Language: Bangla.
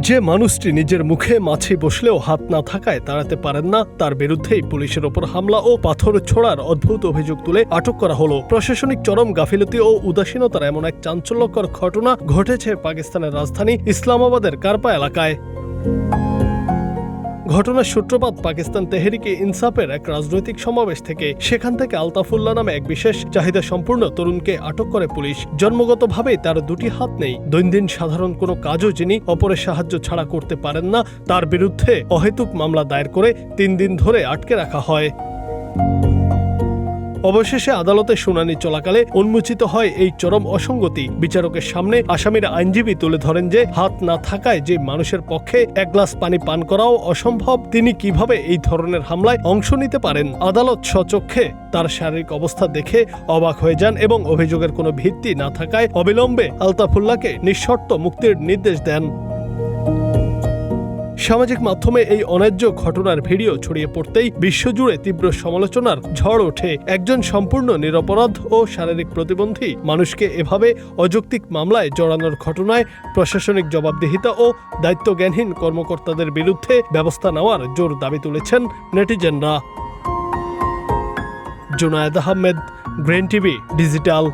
যে মানুষটি নিজের মুখে মাছি বসলেও হাত না থাকায় তাড়াতে পারেন না, তার বিরুদ্ধেই পুলিশের ওপর হামলা ও পাথর ছোড়ার অদ্ভুত অভিযোগ তুলে আটক করা হলো। প্রশাসনিক চরম গাফিলতি ও উদাসীনতার এমন এক চাঞ্চল্যকর ঘটনা ঘটেছে পাকিস্তানের রাজধানী ইসলামাবাদের কারপা এলাকায়। ঘটনার সূত্রপাত পাকিস্তান তেহরিকে ইনসাফের এক রাজনৈতিক সমাবেশ থেকে। সেখান থেকে আলতাফুল্লাহ নামে এক বিশেষ চাহিদা সম্পূর্ণ তরুণকে আটক করে পুলিশ। জন্মগতভাবেই তার দুটি হাত নেই। দৈনন্দিন সাধারণ কোনো কাজও যিনি অপরের সাহায্য ছাড়া করতে পারেন না, তার বিরুদ্ধে অহেতুক মামলা দায়ের করে 3 দিন ধরে আটকে রাখা হয়। অবশেষে আদালতে শুনানি চলাকালে উন্মোচিত হয় এই চরম অসঙ্গতি। বিচারকের সামনে আসামির আইনজীবী তুলে ধরেন যে হাত না থাকায় যে মানুষের পক্ষে এক গ্লাস পানি পান করাও অসম্ভব, তিনি কিভাবে এই ধরনের হামলায় অংশ নিতে পারেন। আদালত স্বচক্ষে তার শারীরিক অবস্থা দেখে অবাক হয়ে যান এবং অভিযোগের কোনো ভিত্তি না থাকায় অবিলম্বে আলতাফুল্লাহকে নিঃশর্ত মুক্তির নির্দেশ দেন। সামাজিক মাধ্যমে এই অন্যায্য ঘটনার ভিডিও ছড়িয়ে পড়তেই বিশ্বজুড়ে তীব্র সমালোচনার ঝড় ওঠে। একজন সম্পূর্ণ নিরপরাধ ও শারীরিক প্রতিবন্ধী মানুষকে এভাবে অযৌক্তিক মামলায় জড়ানোর ঘটনায় প্রশাসনিক জবাবদিহিতা ও দায়িত্বজ্ঞানহীন কর্মকর্তাদের বিরুদ্ধে ব্যবস্থা নেওয়ার জোর দাবি তুলেছেন নেটিজেনরা। Junaid Ahmed, Green TV digital.